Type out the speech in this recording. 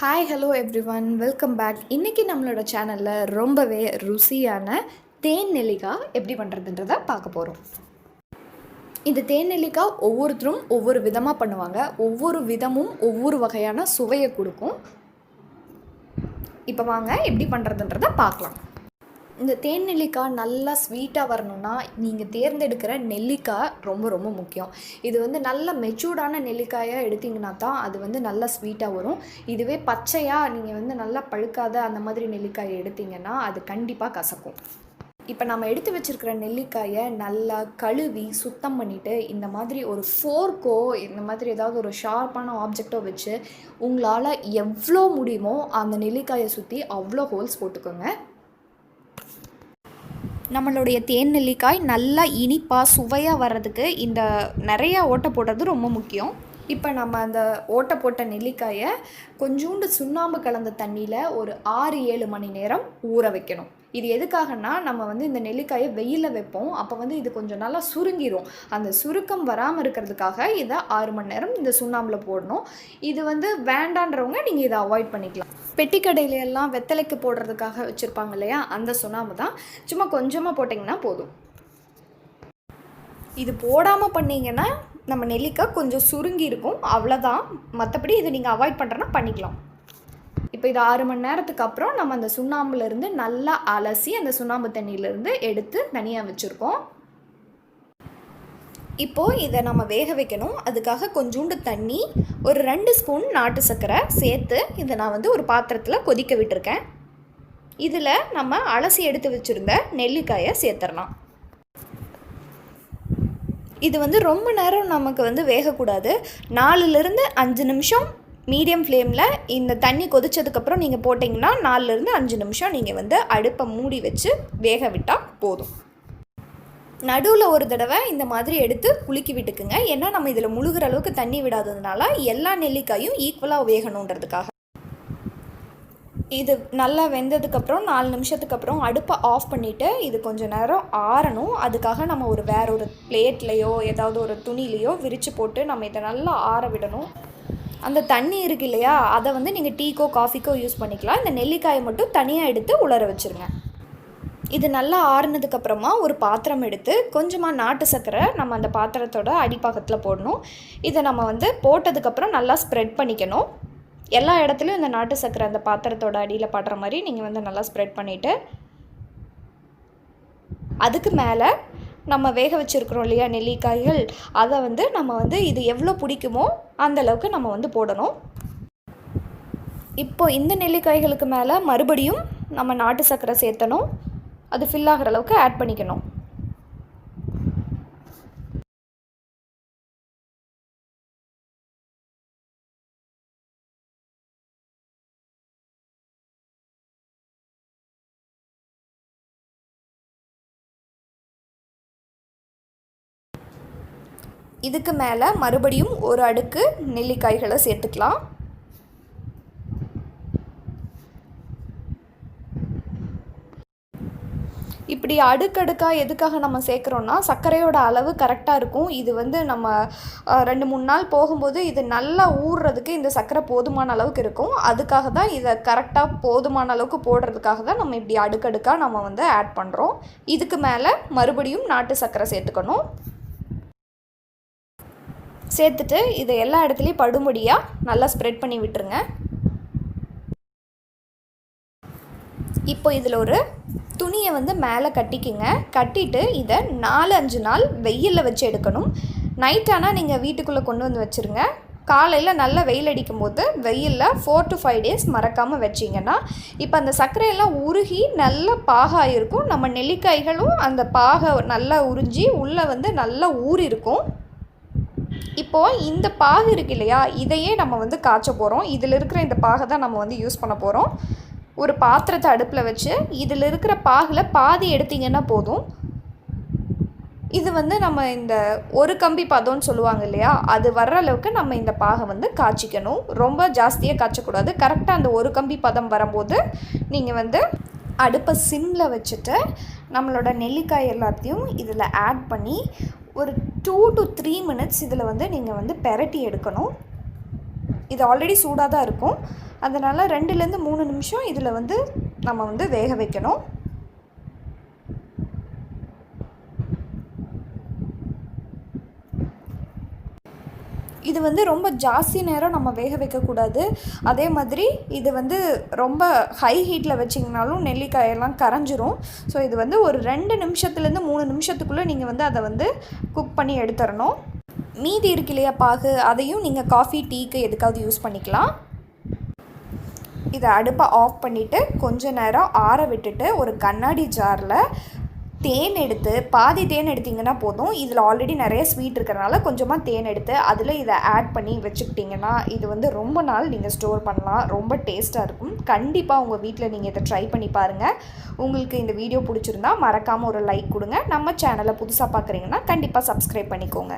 Hi hello everyone, welcome back. இன்றைக்கி நம்மளோட சேனலில் ரொம்பவே ருசியான தேன் நெல்லிக்காய் எப்படி பண்ணுறதுன்றதை பார்க்க போகிறோம். இந்த தேன் நெல்லிக்காய் ஒவ்வொருத்தரும் ஒவ்வொரு விதமாக பண்ணுவாங்க. ஒவ்வொரு விதமும் ஒவ்வொரு வகையான சுவையை கொடுக்கும். இப்போ வாங்க எப்படி பண்ணுறதுன்றதை பார்க்கலாம். இந்த தேன் நெல்லிக்காய் நல்லா ஸ்வீட்டாக வரணும்னா நீங்கள் தேர்ந்தெடுக்கிற நெல்லிக்காய் ரொம்ப ரொம்ப முக்கியம். இது நல்ல மெச்சூர்டான நெல்லிக்காயாக எடுத்திங்கன்னா தான் அது நல்லா ஸ்வீட்டாக வரும். இதுவே பச்சையாக நீங்கள் நல்லா பழுக்காத அந்த மாதிரி நெல்லிக்காயை எடுத்திங்கன்னா அது கண்டிப்பாக கசக்கும். இப்போ நம்ம எடுத்து வச்சுருக்கிற நெல்லிக்காயை நல்லா கழுவி சுத்தம் பண்ணிவிட்டு இந்த மாதிரி ஒரு ஃபோர்க்கோ இந்த மாதிரி ஏதாவது ஒரு ஷார்ப்பான ஆப்ஜெக்டோ வச்சு உங்களால் எவ்வளோ முடியுமோ அந்த நெல்லிக்காயை சுற்றி அவ்வளோ ஹோல்ஸ் போட்டுக்கோங்க. நம்மளுடைய தேன் நெல்லிக்காய் நல்லா இனிப்பாக சுவையாக வர்றதுக்கு இந்த நிறையா ஓட்டை போடுறது ரொம்ப முக்கியம். இப்போ நம்ம அந்த ஓட்டை போட்ட நெல்லிக்காயை கொஞ்சோண்டு சுண்ணாம்பு கலந்த தண்ணியில் ஒரு 6-7 மணி நேரம் ஊற வைக்கணும். இது எதுக்காகனா நம்ம இந்த நெல்லிக்காயை வெயிலில் வைப்போம். அப்போ இது கொஞ்சம் நல்லா சுருங்கிடும். அந்த சுருக்கம் வராமல் இருக்கிறதுக்காக இதை 6 மணி நேரம் இந்த சுண்ணாம்பில் போடணும். இது வேண்டான்றவங்க நீங்கள் இதை அவாய்ட் பண்ணிக்கலாம். பெட்டி கடையிலெல்லாம் வெத்தலைக்கு போடுறதுக்காக வச்சுருப்பாங்க இல்லையா, அந்த சுண்ணாம்பு தான். சும்மா கொஞ்சமாக போட்டிங்கன்னா போதும். இது போடாமல் பண்ணிங்கன்னா நம்ம நெல்லிக்காய் கொஞ்சம் சுருங்கி இருக்கும், அவ்வளோதான். மற்றபடி இதை நீங்கள் அவாய்ட் பண்ணுறேன்னா பண்ணிக்கலாம். இப்போ இது 6 மணி நேரத்துக்கு அப்புறம் நம்ம அந்த சுண்ணாம்புலேருந்து நல்லா அலசி அந்த சுண்ணாம்பு தண்ணியிலேருந்து எடுத்து தனியாக வச்சுருக்கோம். இப்போது இதை நம்ம வேக வைக்கணும். அதுக்காக கொஞ்சோண்டு தண்ணி, ஒரு 2 ஸ்பூன் நாட்டு சர்க்கரை சேர்த்து இதை நான் ஒரு பாத்திரத்தில் கொதிக்க விட்டுருக்கேன். இதில் நம்ம அலசி எடுத்து வச்சுருந்த நெல்லிக்காயை சேர்த்துடலாம். இது ரொம்ப நேரம் நமக்கு வேகக்கூடாது. 4லேருந்து 5 நிமிஷம் மீடியம் ஃப்ளேமில் இந்த தண்ணி கொதித்ததுக்கப்புறம் நீங்கள் போட்டிங்கன்னா 4லேருந்து 5 நிமிஷம் நீங்கள் அடுப்பை மூடி வச்சு வேக விட்டால் போதும். நடுவில் ஒரு தடவை இந்த மாதிரி எடுத்து குலுக்கி விட்டுக்குங்க. ஏன்னா நம்ம இதில் முழுகிற அளவுக்கு தண்ணி விடாததுனால எல்லா நெல்லிக்காயும் ஈக்குவலாக வேகணுன்றதுக்காக. இது நல்லா வெந்ததுக்கப்புறம் 4 நிமிஷத்துக்கு அப்புறம் அடுப்பை ஆஃப் பண்ணிவிட்டு இது கொஞ்சம் நேரம் ஆறணும். அதுக்காக நம்ம வேற ஒரு பிளேட்லேயோ ஏதாவது ஒரு துணிலேயோ விரித்து போட்டு நம்ம இதை நல்லா ஆற விடணும். அந்த தண்ணி இருக்கு இல்லையா, அதை நீங்கள் டீக்கோ காஃபிக்கோ யூஸ் பண்ணிக்கலாம். இந்த நெல்லிக்காயை மட்டும் தனியாக எடுத்து உலர வச்சுருங்க. இது நல்லா ஆறுனதுக்கப்புறமா ஒரு பாத்திரம் எடுத்து கொஞ்சமாக நாட்டு சர்க்கரை நம்ம அந்த பாத்திரத்தோட அடிப்பாகத்தில் போடணும். இதை நம்ம போட்டதுக்கப்புறம் நல்லா ஸ்ப்ரெட் பண்ணிக்கணும். எல்லா இடத்துலையும் இந்த நாட்டு சர்க்கரை அந்த பாத்திரத்தோட அடியில் படுற மாதிரி நீங்கள் நல்லா ஸ்ப்ரெட் பண்ணிவிட்டு அதுக்கு மேலே நம்ம வேக வச்சுருக்கிறோம் இல்லையா நெல்லிக்காய்கள், அதை நம்ம இது எவ்வளோ பிடிக்குமோ அந்தளவுக்கு நம்ம போடணும். இப்போ இந்த நெல்லிக்காய்களுக்கு மேலே மறுபடியும் நம்ம நாட்டு சர்க்கரை சேர்த்தணும். அது ஃபில் ஆகிற அளவுக்கு ஆட் பண்ணிக்கணும். இதுக்கு மேலே மறுபடியும் ஒரு அடுக்கு நெல்லிக்காய்களை சேர்த்துக்கலாம். இப்படி அடுக்கடுக்காக எதுக்காக நம்ம சேர்க்குறோன்னா சர்க்கரையோட அளவு கரெக்டாக இருக்கும். இது நம்ம 2-3 நாள் போகும்போது இது நல்லா ஊறுறதுக்கு இந்த சர்க்கரை போதுமான அளவுக்கு இருக்கும். அதுக்காக தான் இதை கரெக்டாக போதுமான அளவுக்கு போடுறதுக்காக தான் நம்ம இப்படி அடுக்கடுக்காக நம்ம ஆட் பண்ணுறோம். இதுக்கு மேலே மறுபடியும் நாட்டு சர்க்கரை சேர்த்துக்கணும். சேர்த்துட்டு இதை எல்லா இடத்துலையும் படும்படியாக நல்லா ஸ்ப்ரெட் பண்ணி விட்டுருங்க. இப்போ இதில் ஒரு துணியை மேலே கட்டிக்கிங்க. கட்டிட்டு இதை 4-5 நாள் வெயிலில் வச்சு எடுக்கணும். நைட்டானால் நீங்கள் வீட்டுக்குள்ளே கொண்டு வச்சுருங்க. காலையில் நல்லா வெயில் அடிக்கும் போது வெயிலில் 4 to 5 days மறக்காமல் வச்சிங்கன்னா இப்போ அந்த சர்க்கரையெல்லாம் உருகி நல்ல பாகாக இருக்கும். நம்ம நெல்லிக்காய்களும் அந்த பாகை நல்லா உறிஞ்சி உள்ளே நல்லா ஊறி இருக்கும். இப்போது இந்த பாகு இருக்கு இல்லையா, இதையே நம்ம காய்ச்ச போகிறோம். இதில் இருக்கிற இந்த பாகை தான் நம்ம யூஸ் பண்ண போகிறோம். ஒரு பாத்திரத்தை அடுப்பில் வச்சு இதில் இருக்கிற பாகில் பாதி எடுத்திங்கன்னா போதும். இது நம்ம இந்த ஒரு கம்பி பதம்னு சொல்லுவாங்க இல்லையா, அது வர்ற அளவுக்கு நம்ம இந்த பாகை காய்ச்சிக்கணும். ரொம்ப ஜாஸ்தியாக காய்ச்சக்கூடாது. கரெக்டாக அந்த ஒரு கம்பி பதம் வரும்போது நீங்கள் அடுப்பை சிம்மில் வச்சுட்டு நம்மளோட நெல்லிக்காய் எல்லாத்தையும் இதில் ஆட் பண்ணி ஒரு 2 to 3 minutes இதில் நீங்கள் பெரட்டி எடுக்கணும். இது ஆல்ரெடி சூடாக தான் இருக்கும். அதனால் 2லேருந்து 3 நிமிஷம் இதில் வந்து நம்ம வந்து வேக வைக்கணும். இது வந்து ரொம்ப ஜாஸ்தி நேரம் நம்ம வேக வைக்கக்கூடாது. அதே மாதிரி இது வந்து ரொம்ப ஹை ஹீட்டில் வச்சிங்கனாலும் நெல்லிக்காயெல்லாம் கரைஞ்சிரும். ஸோ இது வந்து ஒரு 2 நிமிஷத்துலேருந்து 3 நிமிஷத்துக்குள்ளே நீங்கள் வந்து அதை வந்து குக் பண்ணி எடுத்துடணும். மீதி இருக்கு இல்லையா பாகு, அதையும் நீங்கள் காஃபி டீக்கு எதுக்காவது யூஸ் பண்ணிக்கலாம். இதை அடுப்பை ஆஃப் பண்ணிவிட்டு கொஞ்ச நேரம் ஆற விட்டுட்டு ஒரு கண்ணாடி ஜாரில் தேன் எடுத்து, பாதி தேன் எடுத்திங்கன்னா போதும். இதில் ஆல்ரெடி நிறைய ஸ்வீட் இருக்கிறனால கொஞ்சமாக தேன் எடுத்து அதில் இதை ஆட் பண்ணி வச்சுக்கிட்டிங்கன்னா இது வந்து ரொம்ப நாள் நீங்கள் ஸ்டோர் பண்ணலாம். ரொம்ப டேஸ்ட்டாக இருக்கும். கண்டிப்பாக உங்கள் வீட்டில் நீங்கள் இதை ட்ரை பண்ணி பாருங்கள். உங்களுக்கு இந்த வீடியோ பிடிச்சிருந்தா மறக்காமல் ஒரு லைக் கொடுங்க. நம்ம சேனலை புதுசாக பார்க்குறீங்கன்னா கண்டிப்பாக சப்ஸ்கிரைப் பண்ணிக்கோங்க.